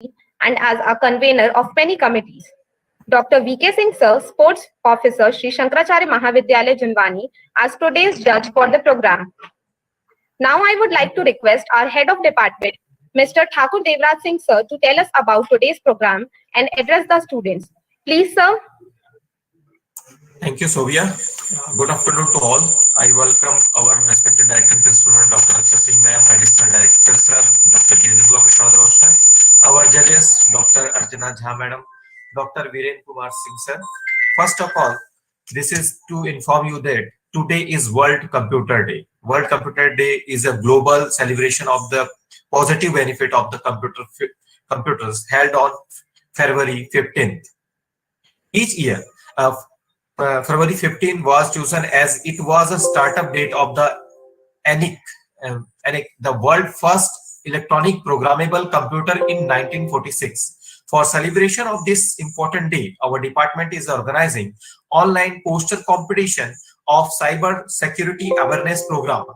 and as a convener of many committees. Dr. V.K. Singh Sir, Sports Officer, Sri Shankaracharya Mahavidyalaya Junwani, as today's judge for the program. Now I would like to request our Head of Department, Mr. Thakur Devraj Singh Sir, to tell us about today's program and address the students. Please, sir. Thank you, Sovia. Good afternoon to all. I welcome our respected Director and Principal, Dr. Akshay Singh Ma'am, Additional Director Sir, Dr. Jayendra Prasad Rao Sir, our judges, Dr. Archana Jha Madam, Dr. Viren Kumar Singh Sir. First of all, this is to inform you that today is World Computer Day. World Computer Day is a global celebration of the positive benefit of the computers held on February 15th. Each year, February 15 was chosen as it was a startup date of the ENIAC, the world first electronic programmable computer in 1946. For celebration of this important day, our department is organizing online poster competition of Cyber Security Awareness Program.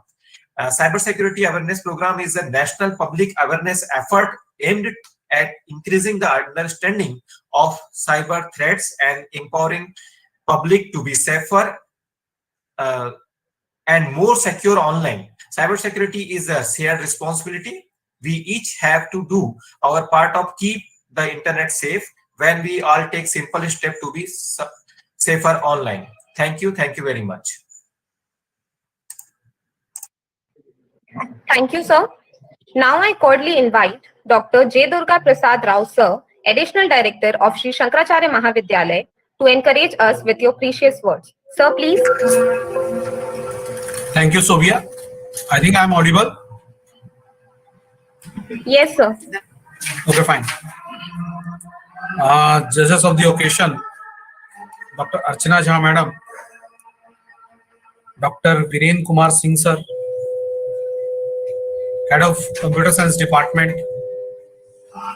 Cyber Security Awareness Program is a national public awareness effort aimed at increasing the understanding of cyber threats and empowering public to be safer and more secure online. Cybersecurity is a shared responsibility. We each have to do our part of keep the internet safe when we all take simple step to be safer online. Thank you very much. Thank you, sir. Now I cordially invite Dr. J. Durga Prasad Rao Sir, Additional Director of Sri Shankaracharya Mahavidyalaya, to encourage us with your precious words. Sir, please. Thank you, Sovia. I think I am audible. Yes, sir. Okay, fine. Judges of the occasion, Dr. Archana Jha Madam, Dr. Viren Kumar Singh Sir, Head of Computer Science Department,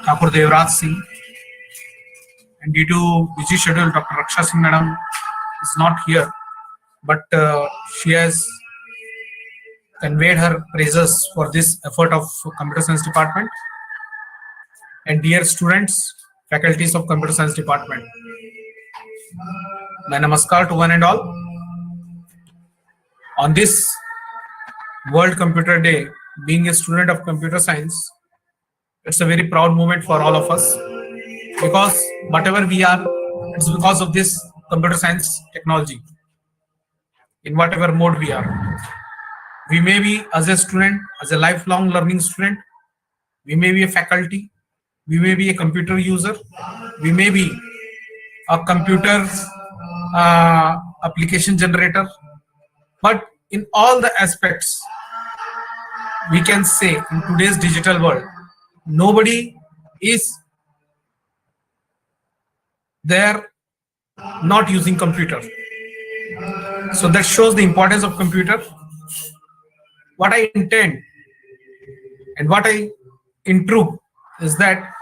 Thakur Devraj Singh, and due to busy schedule, Dr. Akshay Singh Madam is not here, but she has conveyed her praises for this effort of Computer Science Department. And dear students, faculties of Computer Science Department, my namaskar to one and all. On this World Computer Day, being a student of computer science, it's a very proud moment for all of us, because whatever we are, it's because of this computer science technology, in whatever mode we are. We may be as a student, as a lifelong learning student, we may be a faculty, we may be a computer user, we may be a computer application generator, but in all the aspects, we can say in today's digital world, nobody is there not using computer. So that shows the importance of computer. What I intend and what I intrude is that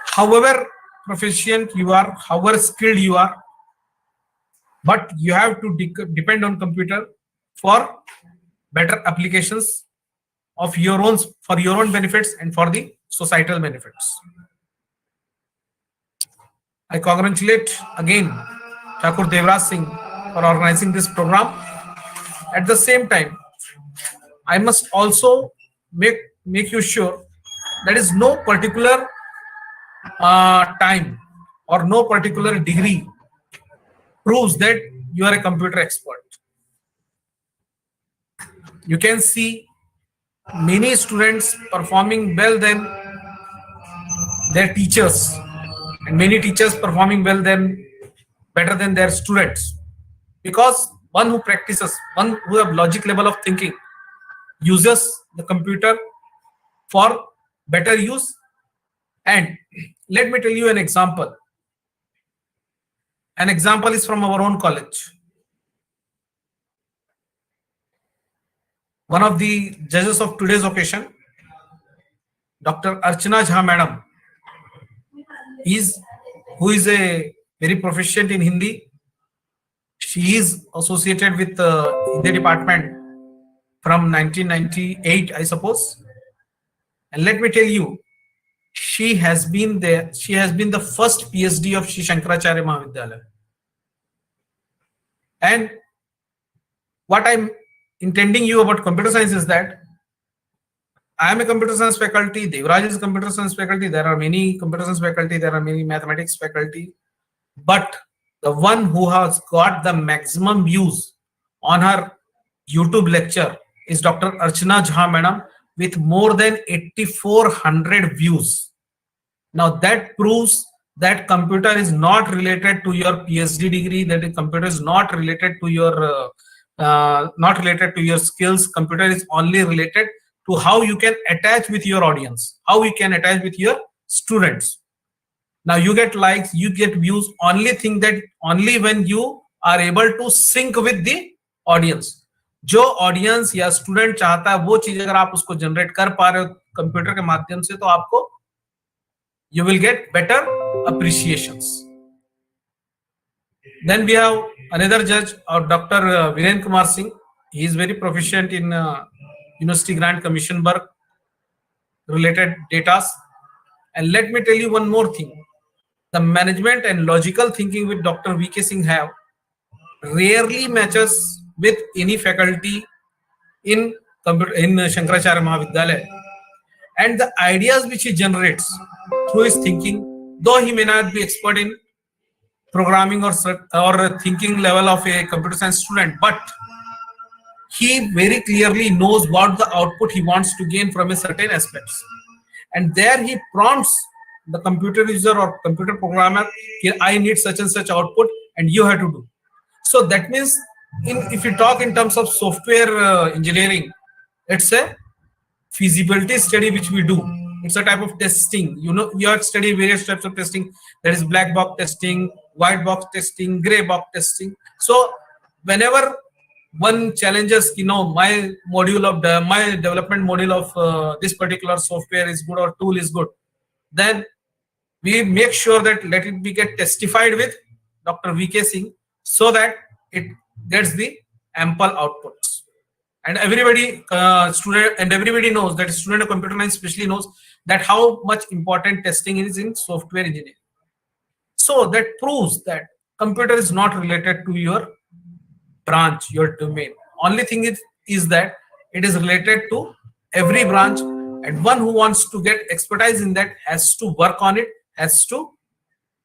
however proficient you are, however skilled you are, but you have to depend on computer for better applications of your own, for your own benefits and for the societal benefits. I congratulate again Thakur Devraj Singh for organizing this program. At the same time, I must also make you sure there is no particular time or no particular degree proves that you are a computer expert. You can see many students performing well than their teachers, and many teachers performing well than better than their students, because one who practices, one who have logic level of thinking, uses the computer for better use. And let me tell you an example. An example is from our own college. One of the judges of today's occasion, Dr. Archana Jha Madam, who is a very proficient in Hindi. She is associated with the Hindi department from 1998, I suppose. And let me tell you, she has been there. She has been the first PhD of Sri Shankaracharya Mahavidyalaya. And what I'm intending you about computer science is that I am a computer science faculty. Devraj is a computer science faculty. There are many computer science faculty. There are many mathematics faculty. But the one who has got the maximum views on her YouTube lecture is Dr. Archana Jha madam with more than 8,400 views. Now that proves that computer is not related to your PhD degree. That the computer is not related to your skills. Computer is only related to how you can attach with your audience, how you can attach with your students. Now you get likes, you get views, only thing that only when you are able to sync with the audience. जो audience या student चाहता है वो चीज अगर आप उसको generate कर पा रहे हो कंप्यूटर के माध्यम से, तो आपको you will get better appreciations. Then we have another judge, Dr. Viren Kumar Singh. He is very proficient in University Grant Commission work related data. And let me tell you one more thing. The management and logical thinking with Dr. VK Singh have rarely matches with any faculty in Shankaracharya Mahavidyalaya. And the ideas which he generates through his thinking, though he may not be expert in programming or thinking level of a computer science student, but he very clearly knows what the output he wants to gain from a certain aspects. And there he prompts the computer user or computer programmer, I need such and such output and you have to do. So that means if you talk in terms of software engineering, it's a feasibility study which we do. It's a type of testing. You have studied various types of testing. That is black box testing, white box testing, gray box testing. So whenever one challenges, my development module of this particular software is good or tool is good, then we make sure that let it be get testified with Dr. VK Singh so that it gets the ample outputs. And everybody, everybody knows that student of computer science especially knows that how much important testing is in software engineering. So that proves that computer is not related to your branch, your domain. Only thing is that it is related to every branch, and one who wants to get expertise in that has to work on it, has to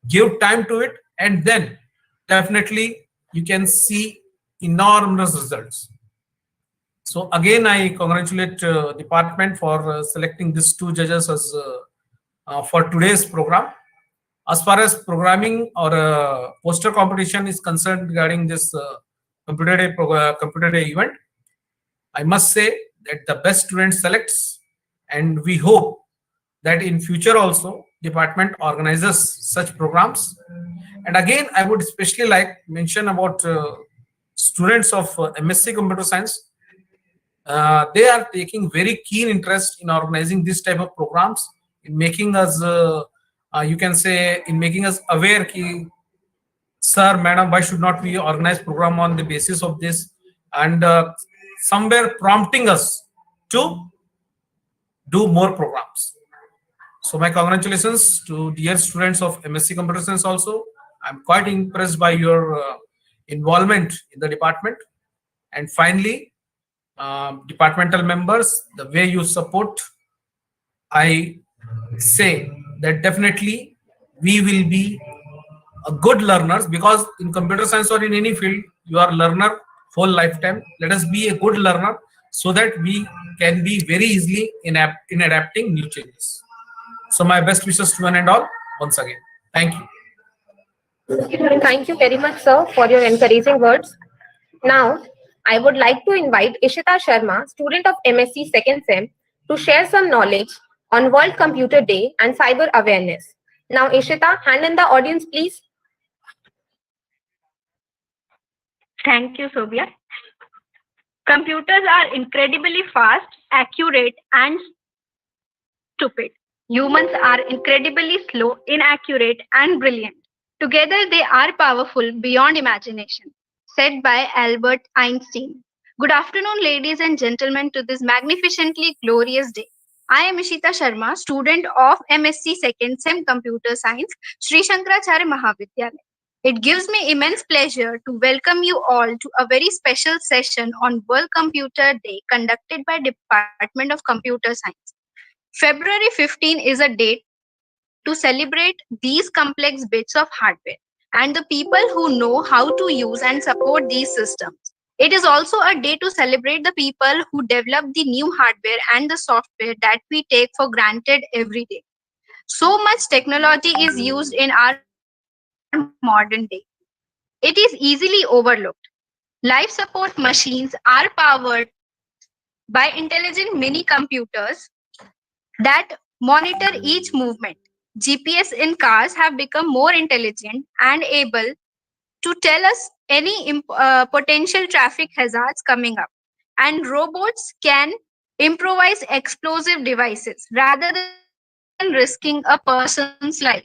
give time to it, and then definitely you can see enormous results. So again, I congratulate department for selecting these two judges as for today's program. As far as programming or poster competition is concerned regarding this computer day event, I must say that the best student selects, and we hope that in future also department organizes such programs. And again, I would especially like to mention about students of MSc Computer Science. They are taking very keen interest in organizing this type of programs, in making us, you can say, in making us aware ki, sir, madam, why should not we organize program on the basis of this, and somewhere prompting us to do more programs. So my congratulations to dear students of MSc Computer Science also. I'm quite impressed by your involvement in the department. And finally, departmental members, the way you support, I say that definitely we will be a good learners, because in computer science or in any field, you are a learner whole lifetime. Let us be a good learner so that we can be very easily in adapting new changes. So my best wishes to one and all once again. Thank you. Thank you very much, sir, for your encouraging words. Now, I would like to invite Ishita Sharma, student of MSc Second Sem, to share some knowledge on World Computer Day and cyber awareness. Now, Ishita, hand in the audience, please. Thank you, Sobhya. Computers are incredibly fast, accurate, and stupid. Humans are incredibly slow, inaccurate, and brilliant. Together, they are powerful beyond imagination. Said by Albert Einstein. Good afternoon, ladies and gentlemen, to this magnificently glorious day. I am Ishita Sharma, student of MSc Second Sem Computer Science, Sri Shankaracharya Mahavidyalaya. It gives me immense pleasure to welcome you all to a very special session on World Computer Day conducted by Department of Computer Science. February 15 is a date to celebrate these complex bits of hardware and the people who know how to use and support these systems. It is also a day to celebrate the people who develop the new hardware and the software that we take for granted every day. So much technology is used in our modern day. It is easily overlooked. Life support machines are powered by intelligent mini computers that monitor each movement. GPS in cars have become more intelligent and able to tell us any potential traffic hazards coming up. And robots can improvise explosive devices rather than risking a person's life.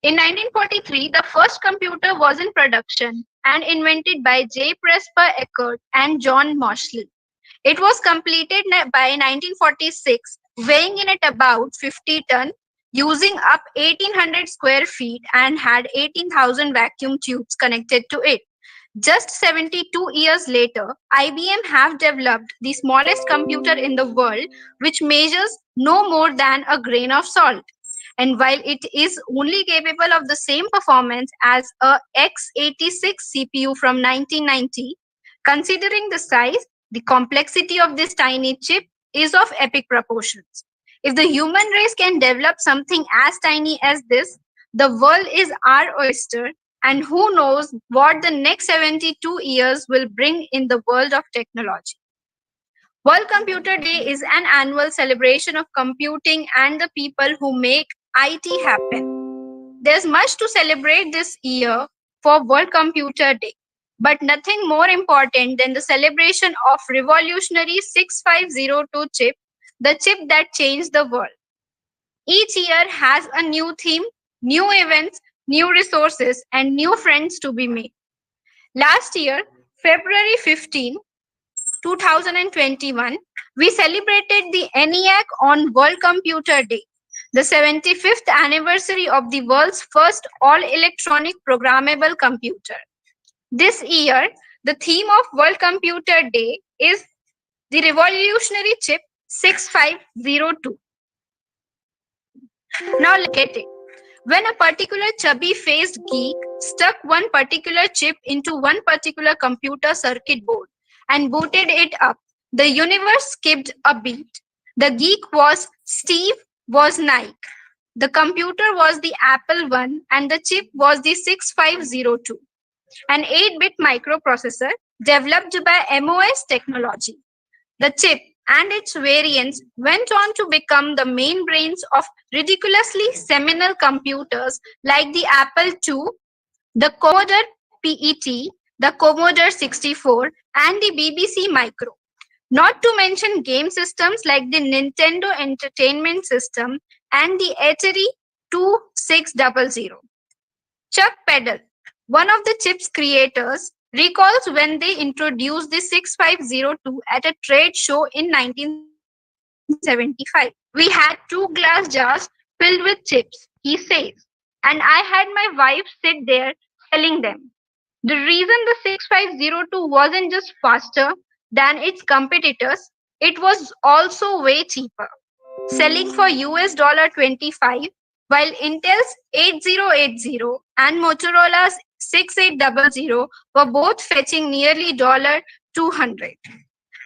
In 1943, the first computer was in production and invented by J. Presper Eckert and John Moseley. It was completed by 1946, weighing in at about 50 ton, using up 1800 square feet and had 18,000 vacuum tubes connected to it. Just 72 years later, IBM have developed the smallest computer in the world, which measures no more than a grain of salt. And while it is only capable of the same performance as a x86 CPU from 1990, considering the size, the complexity of this tiny chip is of epic proportions. If the human race can develop something as tiny as this, the world is our oyster, and who knows what the next 72 years will bring in the world of technology. World Computer Day is an annual celebration of computing and the people who make IT happen. There's much to celebrate this year for World Computer Day, but nothing more important than the celebration of revolutionary 6502 chip, the chip that changed the world. Each year has a new theme, new events, new resources, and new friends to be made. Last year, February 15, 2021, we celebrated the ENIAC on World Computer Day, the 75th anniversary of the world's first all-electronic programmable computer. This year, the theme of World Computer Day is the revolutionary chip 6502. Now look at it. When a particular chubby-faced geek stuck one particular chip into one particular computer circuit board and booted it up, the universe skipped a beat. The geek was Steve was Nike. The computer was the Apple I and the chip was the 6502, an 8-bit microprocessor developed by MOS Technology. The chip and its variants went on to become the main brains of ridiculously seminal computers like the Apple II, the Commodore PET, the Commodore 64, and the BBC Micro. Not to mention game systems like the Nintendo Entertainment System and the Atari 2600. Chuck Peddle, one of the chip's creators, recalls when they introduced the 6502 at a trade show in 1975. We had 2 glass jars filled with chips, he says, and I had my wife sit there selling them. The reason the 6502 wasn't just faster than its competitors, it was also way cheaper, selling for US $25, while Intel's 8080 and Motorola's 6800 were both fetching nearly $200.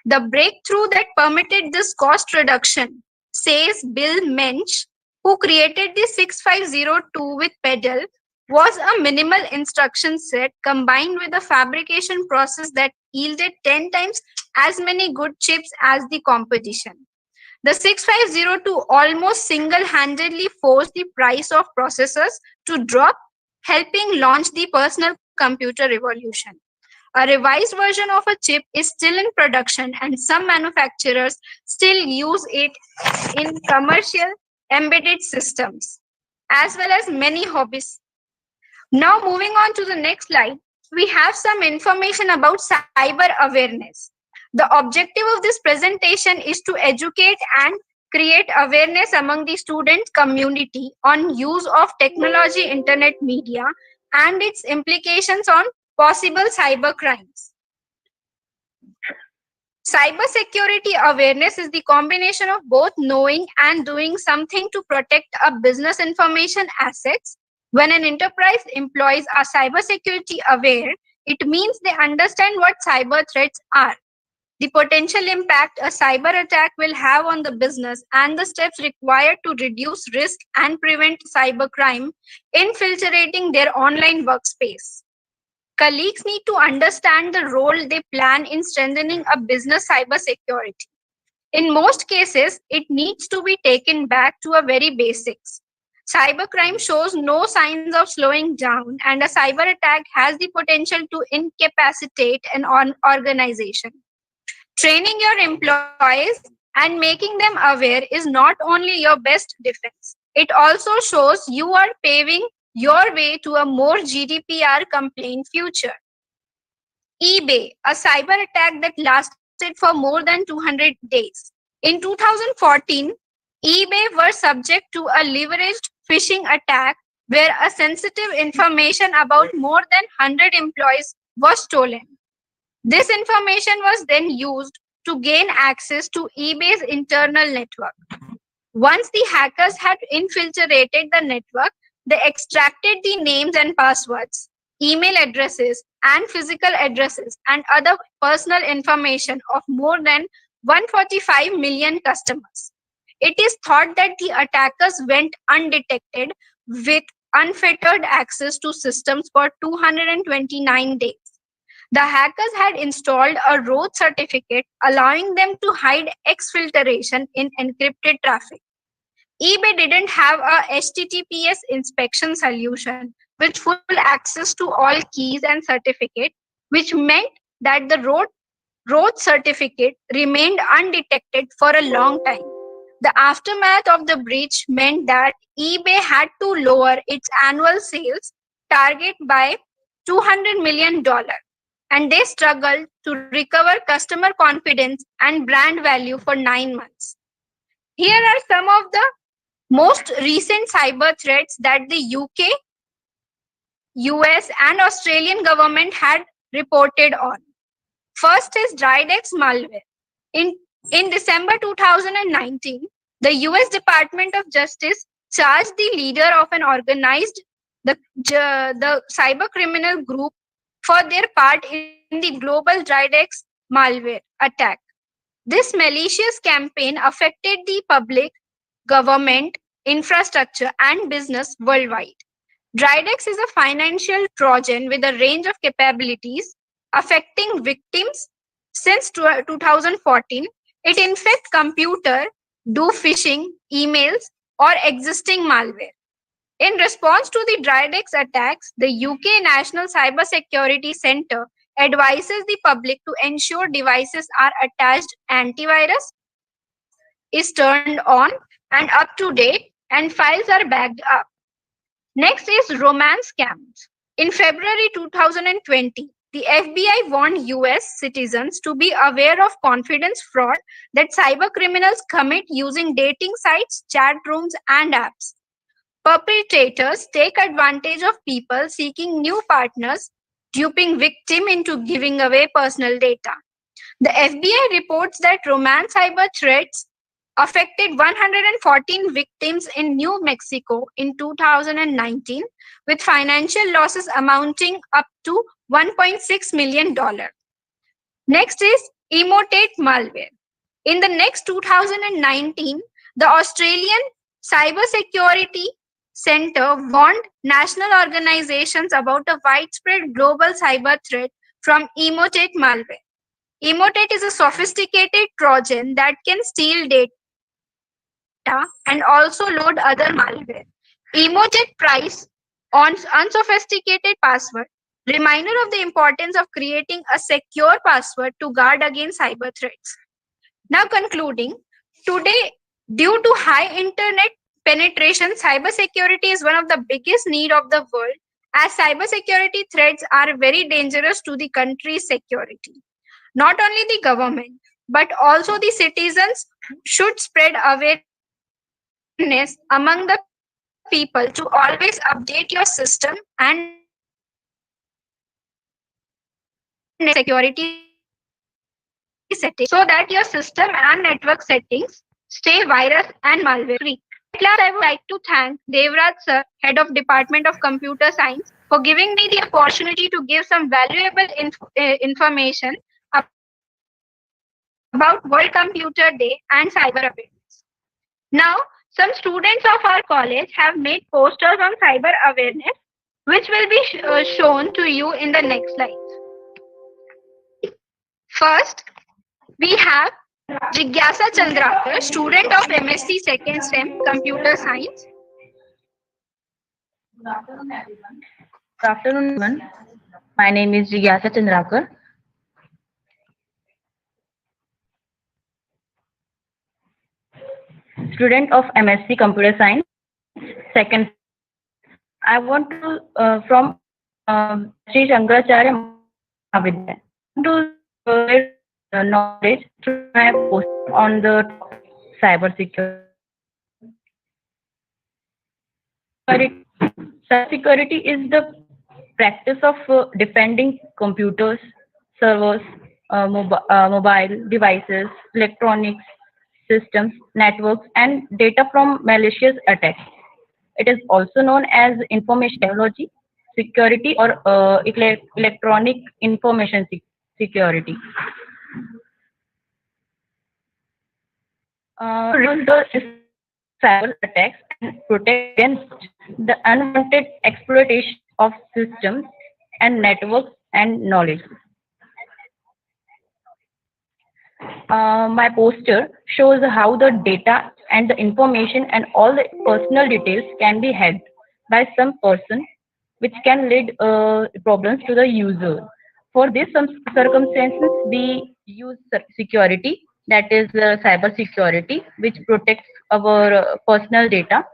The breakthrough that permitted this cost reduction, says Bill Mensch, who created the 6502 with Peddle, was a minimal instruction set combined with a fabrication process that yielded 10 times as many good chips as the competition. The 6502 almost single-handedly forced the price of processors to drop, helping launch the personal computer revolution. A revised version of a chip is still in production, and some manufacturers still use it in commercial embedded systems, as well as many hobbies. Now, moving on to the next slide, we have some information about cyber awareness. The objective of this presentation is to educate and create awareness among the student community on use of technology, internet media, and its implications on possible cyber crimes. Cybersecurity awareness is the combination of both knowing and doing something to protect a business information assets. When an enterprise employees are cybersecurity aware, it means they understand what cyber threats are, the potential impact a cyber attack will have on the business, and the steps required to reduce risk and prevent cybercrime infiltrating their online workspace. Colleagues need to understand the role they plan in strengthening a business cybersecurity. In most cases, it needs to be taken back to a very basics. Cybercrime shows no signs of slowing down, and a cyber attack has the potential to incapacitate an organization. Training your employees and making them aware is not only your best defense, it also shows you are paving your way to a more GDPR compliant future. eBay, a cyber attack that lasted for more than 200 days. In 2014, eBay was subject to a leveraged phishing attack where a sensitive information about more than 100 employees was stolen. This information was then used to gain access to eBay's internal network. Once the hackers had infiltrated the network, they extracted the names and passwords, email addresses, and physical addresses, and other personal information of more than 145 million customers. It is thought that the attackers went undetected with unfettered access to systems for 229 days. The hackers had installed a root certificate allowing them to hide exfiltration in encrypted traffic. eBay didn't have a HTTPS inspection solution with full access to all keys and certificates, which meant that the root certificate remained undetected for a long time. The aftermath of the breach meant that eBay had to lower its annual sales target by $200 million. And they struggled to recover customer confidence and brand value for 9 months. Here are some of the most recent cyber threats that the UK, US, and Australian government had reported on. First is Dridex malware. In December 2019, the US Department of Justice charged the leader of an organized the cyber criminal group for their part in the global Dridex malware attack. This malicious campaign affected the public, government, infrastructure, and business worldwide. Dridex is a financial Trojan with a range of capabilities affecting victims since 2014. It infects computer, do phishing, emails, or existing malware. In response to the Dridex attacks, the UK National Cybersecurity Centre advises the public to ensure devices are attached, antivirus is turned on and up to date, and files are backed up. Next is romance scams. In February 2020, the FBI warned US citizens to be aware of confidence fraud that cyber criminals commit using dating sites, chat rooms, and apps. Perpetrators take advantage of people seeking new partners, duping victims into giving away personal data. The FBI reports that romance cyber threats affected 114 victims in New Mexico in 2019, with financial losses amounting up to $1.6 million. Next is Emotet malware. In the next 2019, the Australian Cybersecurity Centre warned national organizations about a widespread global cyber threat from Emotet malware. Emotet is a sophisticated Trojan that can steal data and also load other malware. Emotet price on unsophisticated password, reminder of the importance of creating a secure password to guard against cyber threats. Now concluding, today, due to high internet penetration, cybersecurity is one of the biggest need of the world, as cybersecurity threats are very dangerous to the country's security. Not only the government, but also the citizens should spread awareness among the people to always update your system and security settings so that your system and network settings stay virus and malware free. At last, I would like to thank Devraj sir, Head of Department of Computer Science, for giving me the opportunity to give some valuable information about World Computer Day and cyber awareness. Now, some students of our college have made posters on cyber awareness, which will be shown to you in the next slides. First, we have Jigyasa Chandrakar, student of MSc Second STEM Computer Science. Good afternoon, everyone. Good afternoon, everyone. My name is Jigyasa Chandrakar. Student of MSc Computer Science, second. I want to from Sri Shankaracharya Mahavidyalaya to provide knowledge through my post on the cyber security. Cybersecurity is the practice of defending computers, servers, mobile devices, electronics systems, networks, and data from malicious attacks. It is also known as information technology security or electronic information security. Reduce the cyber attacks and protect against the unwanted exploitation of systems and networks and knowledge. My poster shows how the data and the information and all the personal details can be hacked by some person, which can lead problems to the user. For this some circumstances, we use security, that is cyber security, which protects our personal data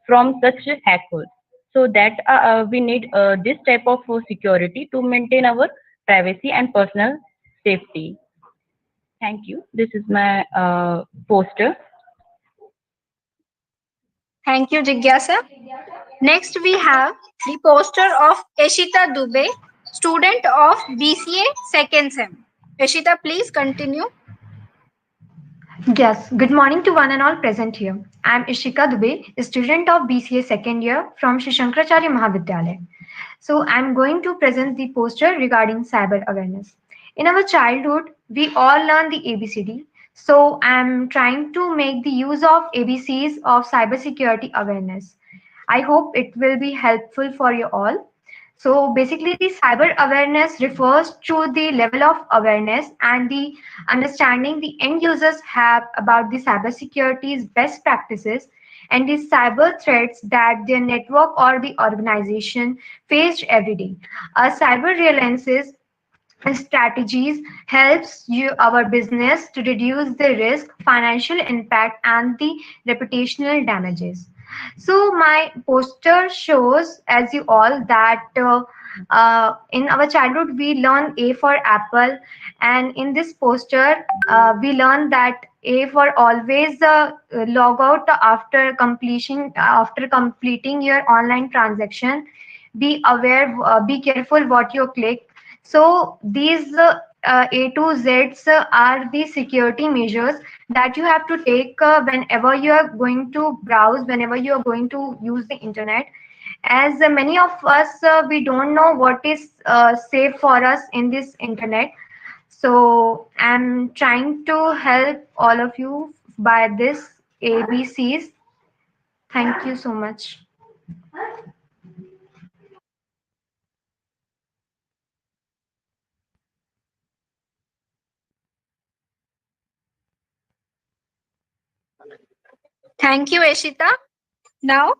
from such hackers. So that we need this type of security to maintain our privacy and personal safety. Thank you. This is my poster. Thank you, Jigyasa. Next, we have the poster of Eshita Dubey, student of BCA Second Sem. Eshita, please continue. Yes, good morning to one and all present here. I am Ishika Dubey, a student of BCA second year from Sri Shankaracharya Mahavidyalaya. So I am going to present the poster regarding cyber awareness. In our childhood, we all learn the ABCD. So I am trying to make the use of ABCs of cybersecurity awareness. I hope it will be helpful for you all. So basically, the cyber awareness refers to the level of awareness and the understanding the end users have about the cybersecurity's best practices and the cyber threats that their network or the organization faced every day. Cyber reliances and strategies helps you our business to reduce the risk, financial impact, and the reputational damages. So my poster shows, as you all, that in our childhood we learn A for apple, and in this poster we learn that A for always log out after completing your online transaction. Be aware, be careful what you click. So these A to Z's are the security measures that you have to take whenever you are going to browse, whenever you are going to use the internet. As many of us, we don't know what is safe for us in this internet. So I'm trying to help all of you by this ABCs. Thank you so much. Thank you, Eshita. Now,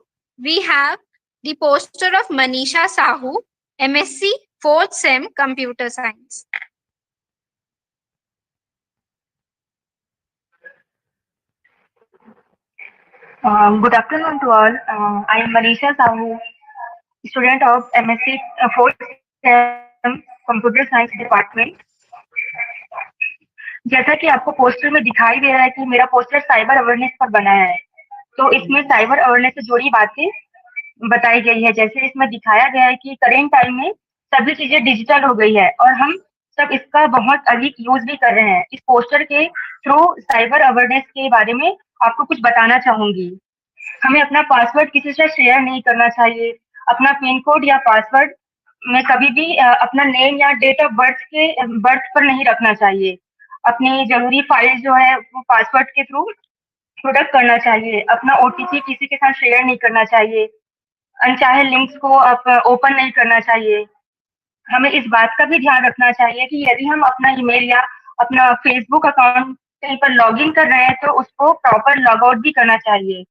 we have the poster of Manisha Sahu, MSc 4th Sem Computer Science. Good afternoon to all. I am Manisha Sahu, student of MSc 4th STEM Computer Science Department. जैसा कि आपको poster में दिखाई दे रहा है कि मेरा poster cyber awareness पर बना है, तो इसमें साइबर अवेयरनेस से जुड़ी बातें बताई गई है। जैसे इसमें दिखाया गया है कि करेंट टाइम में सभी चीजें डिजिटल हो गई है और हम सब इसका बहुत अधिक यूज भी कर रहे हैं। इस पोस्टर के थ्रू साइबर अवेयरनेस के बारे में आपको कुछ बताना चाहूंगी। हमें अपना पासवर्ड किसी से शेयर नहीं करना चाहिए। अपना पिन कोड या पासवर्ड में कभी भी अपना नेम या डेट ऑफ बर्थ पर नहीं रखना चाहिए। अपनी जरूरी फाइल जो है वो पासवर्ड के थ्रू प्रोटेक्ट करना चाहिए। अपना ओटीपी किसी के साथ शेयर नहीं करना चाहिए। अनचाहे लिंक्स को ओपन नहीं करना चाहिए। हमें इस बात का भी ध्यान रखना चाहिए कि यदि हम अपना ईमेल या अपना फेसबुक अकाउंट कहीं पर लॉग इन कर रहे हैं तो उसको प्रॉपर लॉग आउट भी करना चाहिए।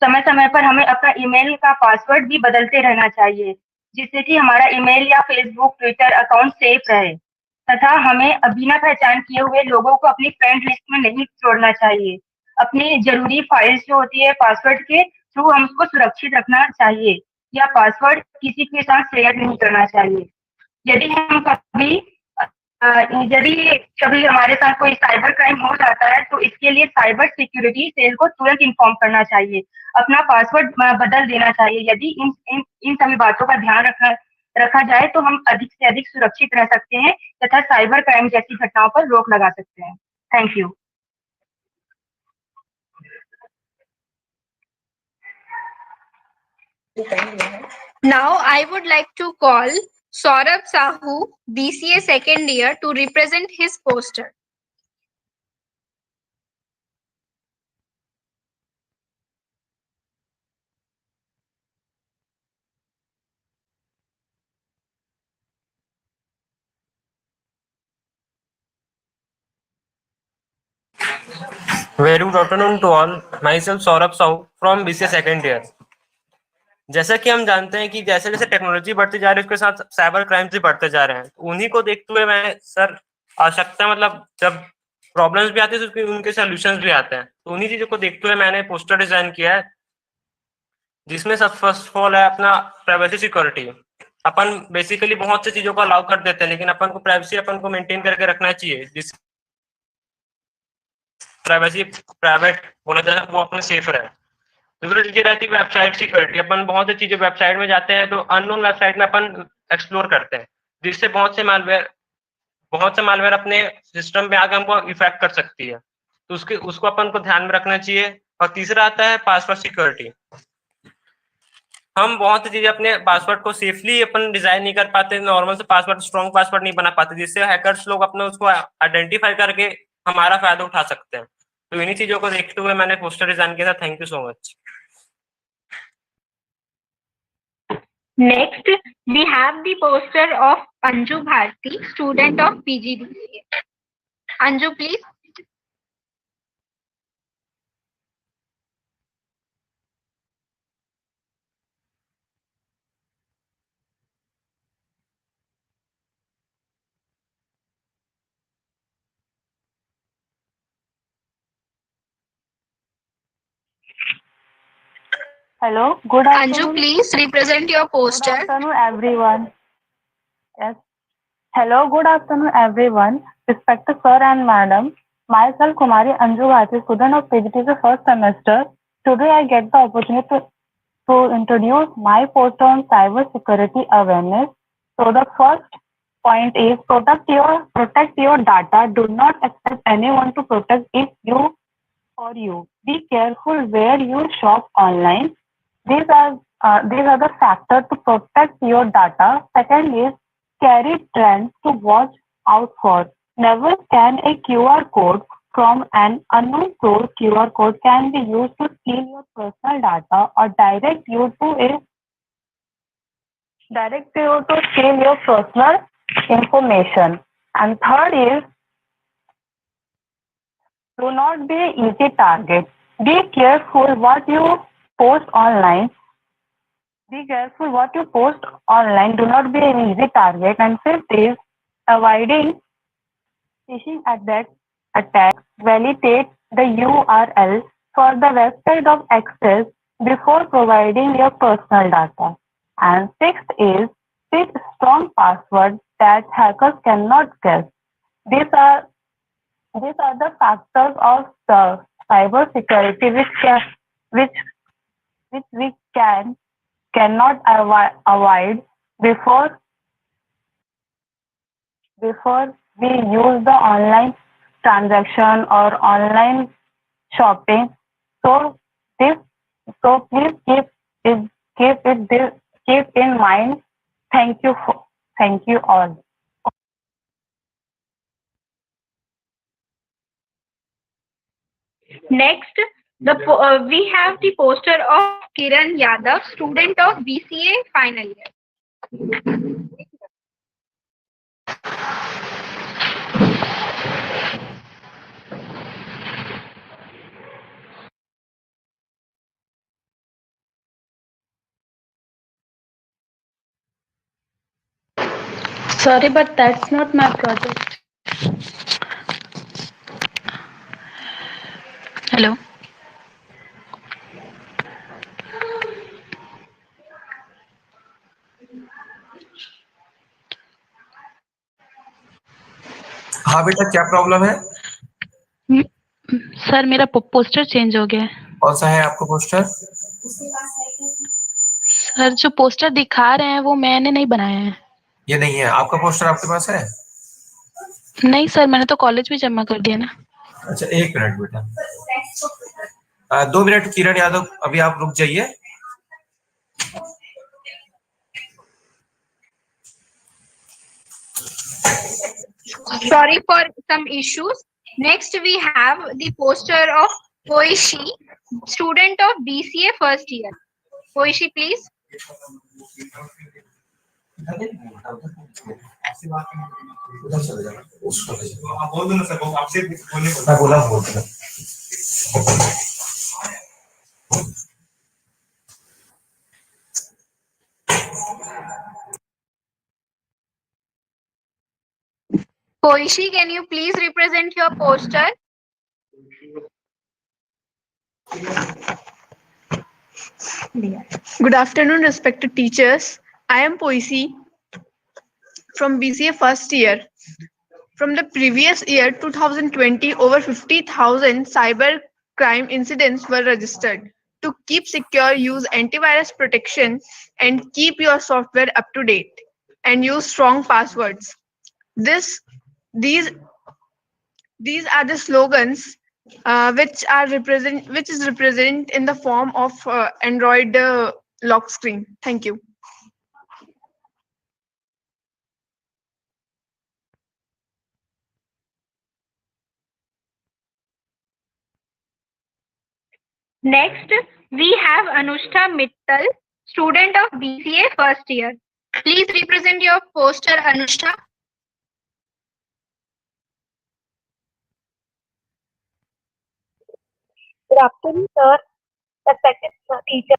समय समय पर हमें अपना ईमेल का पासवर्ड भी बदलते रहना चाहिए, जिससे कि हमारा ईमेल या फेसबुक ट्विटर अकाउंट सेफ रहे। तथा हमें बिना पहचान किए हुए लोगों को अपनी फ्रेंड लिस्ट में नहीं जोड़ना चाहिए। अपनी जरूरी फाइल्स जो होती है पासवर्ड के थ्रू हमको सुरक्षित रखना चाहिए या पासवर्ड किसी के साथ शेयर नहीं करना चाहिए। यदि हम कभी यदि कभी हमारे साथ कोई साइबर क्राइम हो जाता है तो इसके लिए साइबर सिक्योरिटी सेल को तुरंत इन्फॉर्म करना चाहिए। अपना पासवर्ड बदल देना चाहिए। यदि इन सभी बातों का ध्यान रखा जाए तो हम अधिक से अधिक सुरक्षित रह सकते हैं तथा साइबर क्राइम जैसी घटनाओं पर रोक लगा सकते हैं। Thank you. Now I would like to call Saurabh Sahu, BCA second year, to represent his poster. Very good afternoon to all. Myself Saurabh Sahu from BCA second year. जैसा कि हम जानते हैं कि जैसे जैसे टेक्नोलॉजी बढ़ती जा रही है उसके साथ साइबर क्राइम्स भी बढ़ते जा रहे हैं। उन्हीं को देखते हुए मैं सर आवश्यकता मतलब जब प्रॉब्लम्स भी आती है तो उनके सॉल्यूशंस भी आते हैं, तो उन्हीं चीजों को देखते हुए मैंने पोस्टर डिजाइन किया है, जिसमें सब फर्स्ट ऑफ ऑल है अपना प्राइवेसी सिक्योरिटी। अपन बेसिकली बहुत सी चीजों को अलाउ कर देते हैं, लेकिन अपन को प्राइवेसी अपन को मेंटेन करके रखना चाहिए, जिस प्राइवेसी प्राइवेट बोला जाए वो अपने सेफ रहे। दूसरी चीजें रहती है वेबसाइट सिक्योरिटी। अपन बहुत सी चीजें वेबसाइट में जाते हैं तो अननोन वेबसाइट में अपन एक्सप्लोर करते हैं, जिससे बहुत से मालवेयर अपने सिस्टम में आकर हमको इफेक्ट कर सकती है, तो उसको अपन को ध्यान में रखना चाहिए। और तीसरा आता है पासवर्ड सिक्योरिटी। हम बहुत सी चीजें अपने पासवर्ड को सेफली अपन डिजाइन नहीं कर पाते, नॉर्मल से पासवर्ड स्ट्रॉन्ग पासवर्ड नहीं बना पाते, जिससे हैकर्स लोग अपने उसको आइडेंटिफाई करके हमारा फायदा उठा सकते हैं। तो इन्हीं चीजों को देखते हुए मैंने पोस्टर डिजाइन किया था। Thank you so much. Next, we have the poster of Anju Bharti, student of PGDCA. Anju, please. Hello, good Anju, afternoon. please represent your Good poster. afternoon, everyone. Yes. Hello, good afternoon, everyone. Respected sir and madam. Myself, Kumari Anju Bharti, student of PGTC first semester. Today, I get the opportunity to introduce my poster on cyber security awareness. So, the first point is protect your data. Do not expect anyone to protect it you or you. Be careful where you shop online. These are the factors to protect your data. Second is carry trends to watch out for. Never scan a QR code from an unknown source. QR code can be used to steal your personal data or direct you to steal your personal information. And third is do not be an easy target. Be careful what you post online. Be careful what you post online. Do not be an easy target. And fifth is avoiding phishing attacks. Validate the URL for the website of access before providing your personal data. And sixth is pick strong passwords that hackers cannot guess. These are These are the factors of the cyber security which which we cannot avoid before we use the online transaction or online shopping. So this please it keep in mind. Thank you all. Next, we have the poster of Kiran Yadav, student of BCA final year. Sorry, but that's not my project. Hello. हाँ बेटा, क्या problem है? Sir मेरा poster change हो गया है। कौन सा है आपका पोस्टर? सर जो पोस्टर दिखा रहे हैं वो मैंने नहीं बनाया है। ये नहीं है आपका पोस्टर, आपके पास है? नहीं सर, मैंने तो कॉलेज में जमा कर दिया ना। अच्छा, एक मिनट बेटा, 2 मिनट किरण यादव, अभी आप रुक जाइए। Sorry for some issues. Next, we have the poster of Koishi, student of BCA first year. Koishi, please. Koishi, can you please represent your poster? Good afternoon, respected teachers. I am Poisi from BCA first year. From the previous year, 2020, over 50,000 cyber crime incidents were registered. To keep secure, use antivirus protection and keep your software up to date and use strong passwords. These are the slogans which is represent in the form of Android lock screen. Thank you. Next, we have Anushka Mittal, student of BCA first year. Please represent your poster, Anushka. Good afternoon, sir. Respected teacher.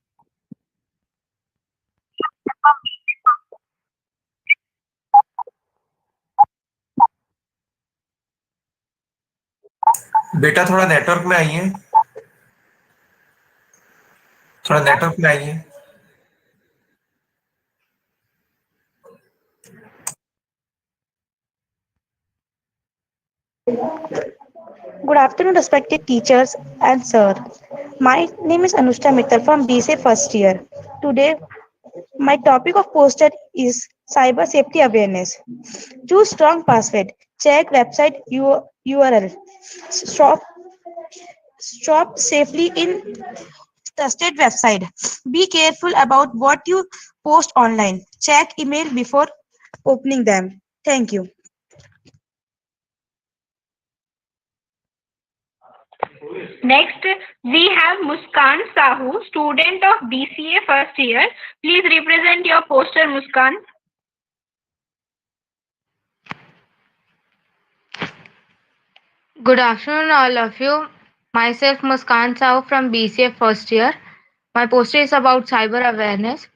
बेटा थोड़ा network में आइए, थोड़ा network में आइए। Good afternoon, respected teachers and sir. My name is Anushka Mittal from BCA first year. Today, my topic of poster is cyber safety awareness. Choose strong password. Check website URL. Shop safely in trusted website. Be careful about what you post online. Check email before opening them. Thank you. Next, we have Muskan Sahu, student of BCA first year. Please represent your poster, Muskan. Good afternoon, all of you. Myself, Muskan Sahu from BCA first year. My poster is about cyber awareness.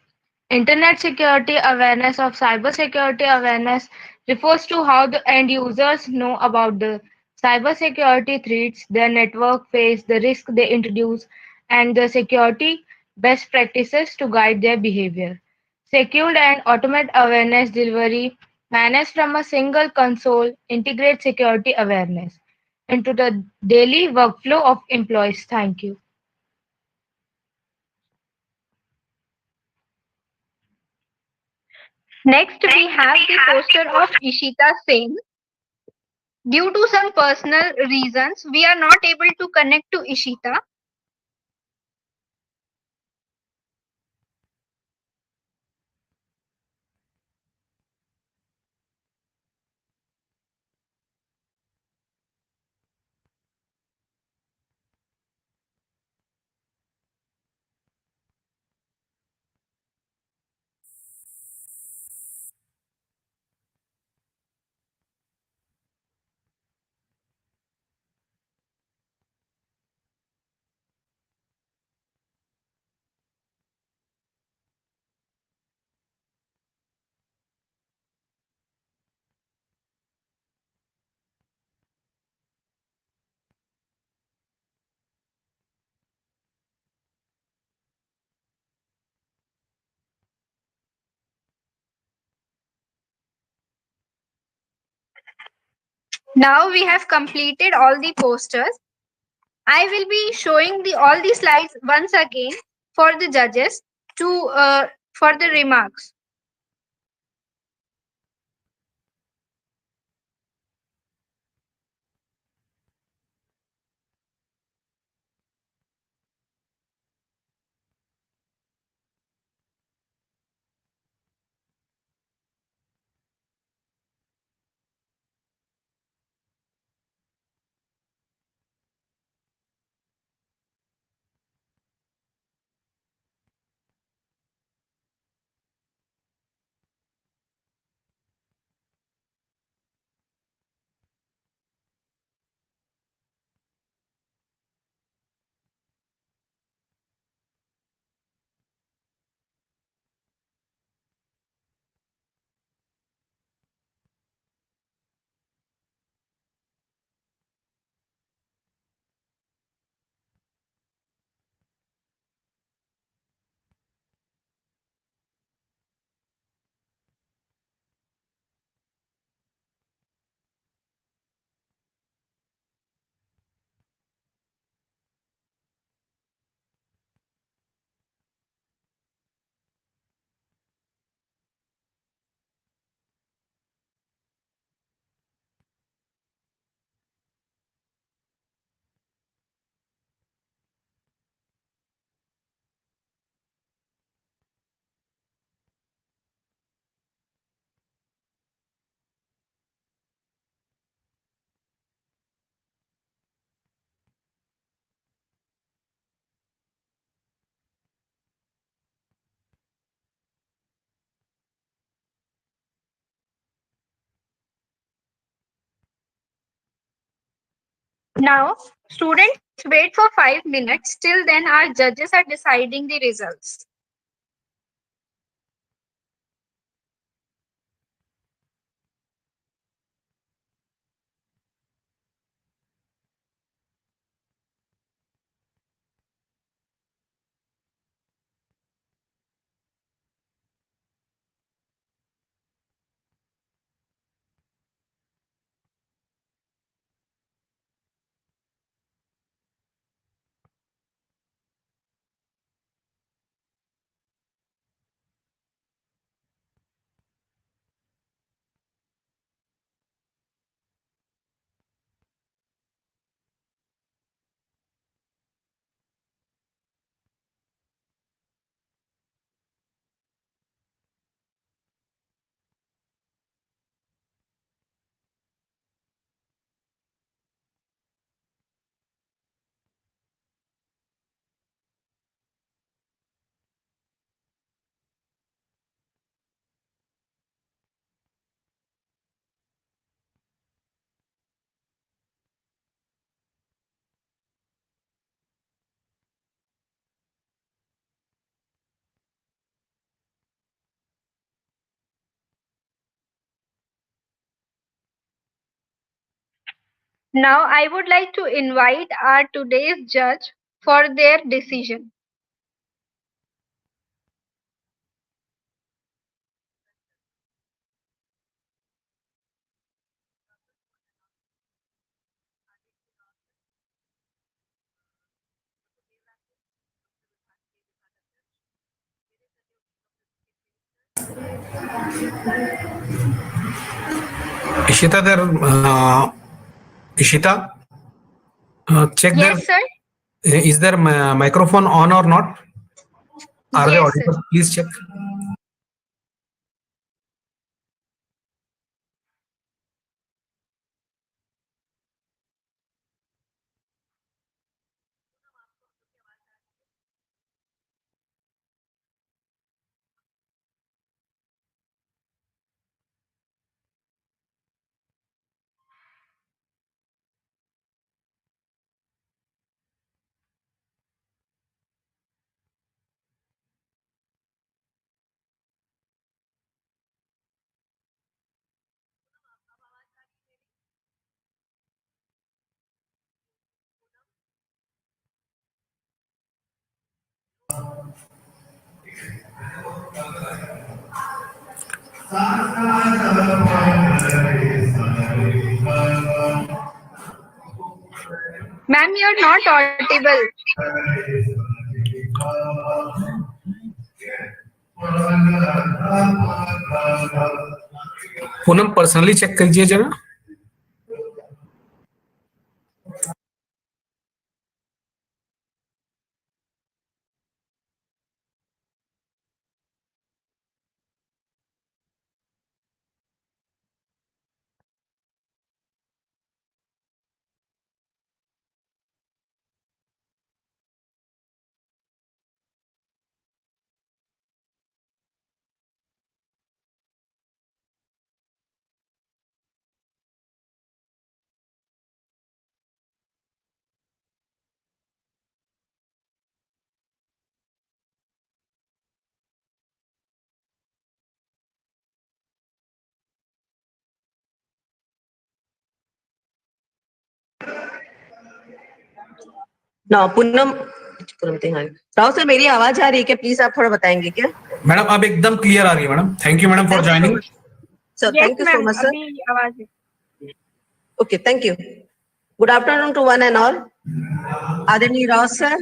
Internet security awareness of cyber security awareness refers to how the end users know about the cyber security threats their network face, the risk they introduce, and the security best practices to guide their behavior. Secured and automated awareness delivery managed from a single console integrates security awareness. into the daily workflow of employees. Thank you. Next, we have the poster of Ishita Singh. Due to some personal reasons, we are not able to connect to Ishita. Now we have completed all the posters. I will be showing all the slides once again for the judges to for the remarks. Now, students wait for 5 minutes. Till then, our judges are deciding the results. Now, I would like to invite our today's judge for their decision. Ishita, Ishita, check Yes, sir. is their microphone on or not? Are they Yes, sir. audible? Please check. Ma'am, you're not audible. Poonam personally check कीजिए जरा. ना Poonam Rahul sir, मेरी आवाज आ रही है क्या? Please आप थोड़ा बताएंगे क्या? मैडम अब एकदम क्लियर आ रही है madam. Thank you madam for joining. Sir Yes, thank you so ma'am. Much sir. अभी आवाज है. Okay, thank you. Good afternoon to one and all. आदरणीय राव सर,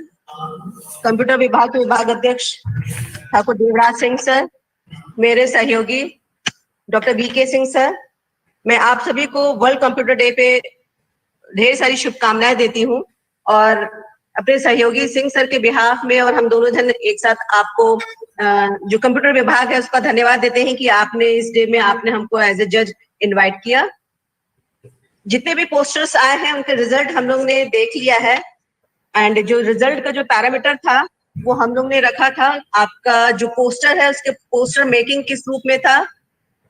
कंप्यूटर विभाग के विभाग अध्यक्ष ठाकुर देवराज सिंह सर, मेरे सहयोगी डॉक्टर वीके सिंह सर, मैं आप सभी को वर्ल्ड कंप्यूटर डे पे ढेर सारी शुभकामनाएं देती हूँ और अपने सहयोगी सिंह सर के बिहाफ में और हम दोनों जन एक साथ आपको जो कंप्यूटर विभाग है उसका धन्यवाद देते हैं कि आपने इस डे में आपने हमको एज ए जज इनवाइट किया. जितने भी पोस्टर्स आए हैं उनके रिजल्ट हम लोग ने देख लिया है एंड जो रिजल्ट का जो पैरामीटर था वो हम लोग ने रखा था. आपका जो पोस्टर है उसके पोस्टर मेकिंग किस रूप में था,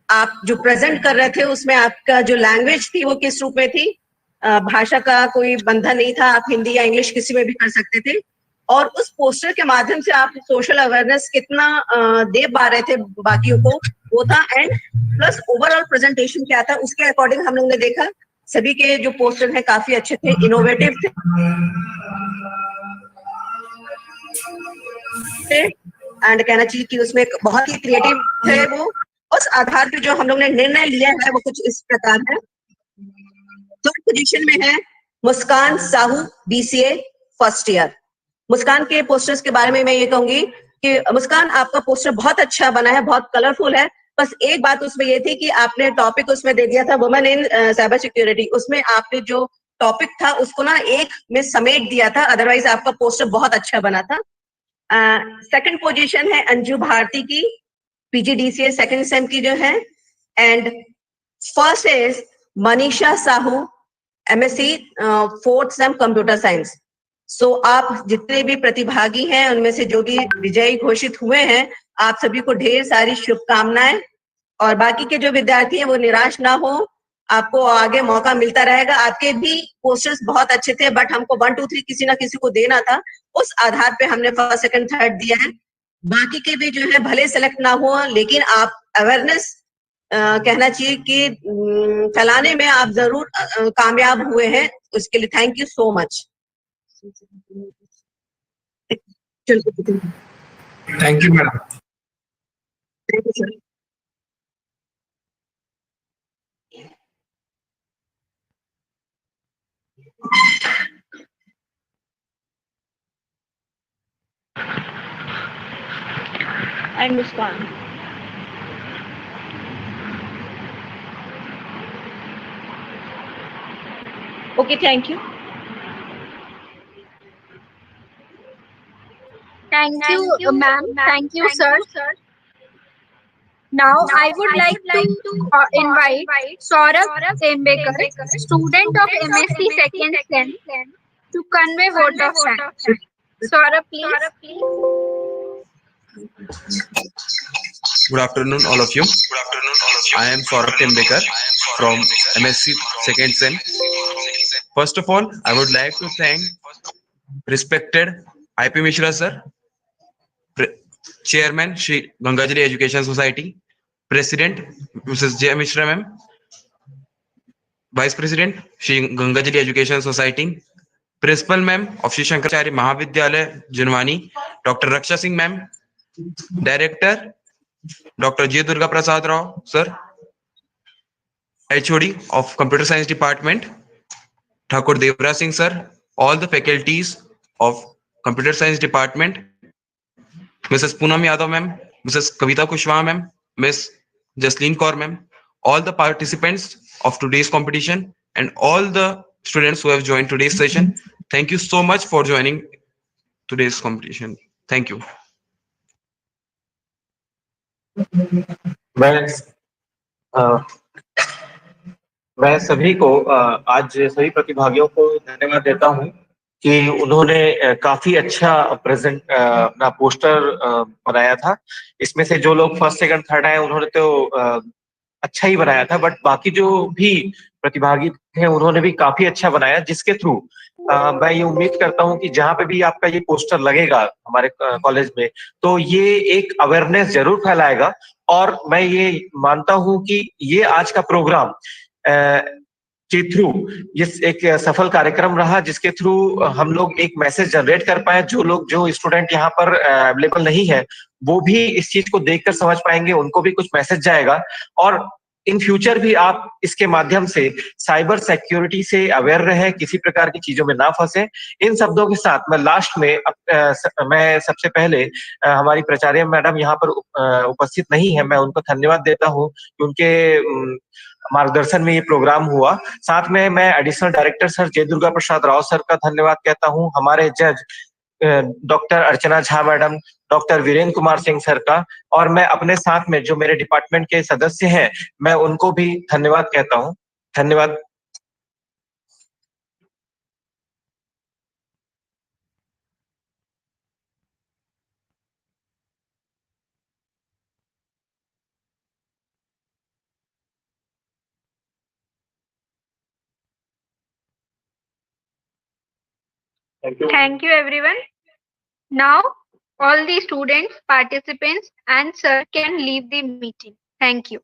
आप जो प्रेजेंट कर रहे थे उसमें आपका जो लैंग्वेज थी वो किस रूप में थी. भाषा का कोई बंधन नहीं था, आप हिंदी या इंग्लिश किसी में भी कर सकते थे. और उस पोस्टर के माध्यम से आप सोशल अवेयरनेस कितना दे पा रहे थे बाकियों को वो था. एंड प्लस ओवरऑल प्रेजेंटेशन क्या था उसके अकॉर्डिंग हम लोग ने देखा सभी के जो पोस्टर हैं काफी अच्छे थे, इनोवेटिव थे एंड कहना चाहिए कि उसमें बहुत ही क्रिएटिव थे वो. उस आधार पे जो हम लोग ने निर्णय लिया है वो कुछ इस प्रकार है. थर्ड पोजीशन में है मुस्कान साहू, बीसीए फर्स्ट ईयर. मुस्कान के पोस्टर्स के बारे में मैं ये कहूंगी कि मुस्कान आपका पोस्टर बहुत अच्छा बना है, बहुत कलरफुल है. बस एक बात उसमें ये थी कि आपने टॉपिक उसमें दे दिया था वुमेन इन साइबर सिक्योरिटी. उसमें आपने जो टॉपिक था उसको ना एक में समेट दिया था, अदरवाइज आपका पोस्टर बहुत अच्छा बना था. सेकंड पोजीशन है अंजू भारती की, पीजीडीसीए सेकंड सेम की जो है. And first is Manisha Sahu, MSc fourth sem computer science. So आप जितने भी प्रतिभागी हैं उनमें से जो भी विजयी घोषित हुए हैं आप सभी को ढेर सारी शुभकामनाएं. और बाकी के जो विद्यार्थी हैं वो निराश ना हो, आपको आगे मौका मिलता रहेगा. आपके भी पोस्टर्स बहुत अच्छे थे बट हमको 1 2 3 किसी ना किसी को देना था, उस आधार पे हमने फर्स्ट सेकंड थर्ड दिया है. बाकी के भी जो है भले सेलेक्ट ना हो लेकिन आप अवेयरनेस कहना चाहिए कि फैलाने में आप जरूर कामयाब हुए हैं. उसके लिए thank you so much. Thank you madam. Thank you sir. And Muskan. Okay, thank you. Thank you, ma'am. Thank you, sir. Now, I would like to invite Saurabh Tembekar, student of MSc Second Sem, to convey vote of thanks. Saurabh, please. Good afternoon, all of you. I am Saurabh Tembekar from MSc Second Sem. First of all, I would like to thank respected IP Mishra sir, Chairman Shri Gangajali Education Society, President Mrs. J. Mishra ma'am, Vice President Shri Gangajali Education Society, Principal ma'am of Shri Shankaracharya Mahavidyalaya Junwani, Dr. Raksha Singh ma'am, Director Dr. J. Durga Prasad Rao sir, HOD of Computer Science Department, Thakur Devra Singh sir, all the faculties of Computer Science Department, Mrs. Poonam Yadav ma'am, Mrs. Kavita Kushwaha ma'am, Miss Jasleen Kaur ma'am, all the participants of today's competition and all the students who have joined today's session. Thank you so much for joining today's competition. Thank you. मैं सभी को आज सभी प्रतिभागियों को धन्यवाद देता हूं कि उन्होंने काफी अच्छा प्रेजेंट अपना पोस्टर बनाया था। इसमें से जो लोग फर्स्ट सेकंड थर्ड आए उन्होंने तो अच्छा ही बनाया था, बट बाकी जो भी प्रतिभागी थे उन्होंने भी काफी अच्छा बनाया, जिसके थ्रू मैं ये उम्मीद करता हूं कि जहां पे भी आपका ये पोस्टर लगेगा हमारे कॉलेज में, तो ये एक अवेयरनेस जरूर फैलाएगा। और मैं ये मानता हूं कि ये आज का प्रोग्राम के थ्रू ये एक सफल कार्यक्रम रहा, जिसके थ्रू हम लोग एक मैसेज जनरेट कर पाए। जो स्टूडेंट यहाँ पर अवेलेबल नहीं है वो भी इस चीज को देखकर समझ पाएंगे, उनको भी कुछ मैसेज जाएगा। और इन फ्यूचर भी आप इसके माध्यम से साइबर सिक्योरिटी से अवेयर रहे, किसी प्रकार की चीजों में ना फंसे। इन शब्दों के साथ मैं लास्ट में मैं सबसे पहले हमारी प्राचार्य मैडम यहाँ पर उपस्थित नहीं है, मैं उनको धन्यवाद देता हूँ कि उनके मार्गदर्शन में ये प्रोग्राम हुआ। साथ में मैं एडिशनल डायरेक्टर सर जय दुर्गा प्रसाद राव सर का धन्यवाद कहता हूँ, हमारे जज doctor Archana Jha madam, doctor Virendra Kumar Singh sir का, और मैं अपने साथ में जो मेरे डिपार्टमेंट के सदस्य हैं मैं उनको भी धन्यवाद कहता हूँ। धन्यवाद। Thank you, everyone. Now, all the students, participants, and sir can leave the meeting. Thank you.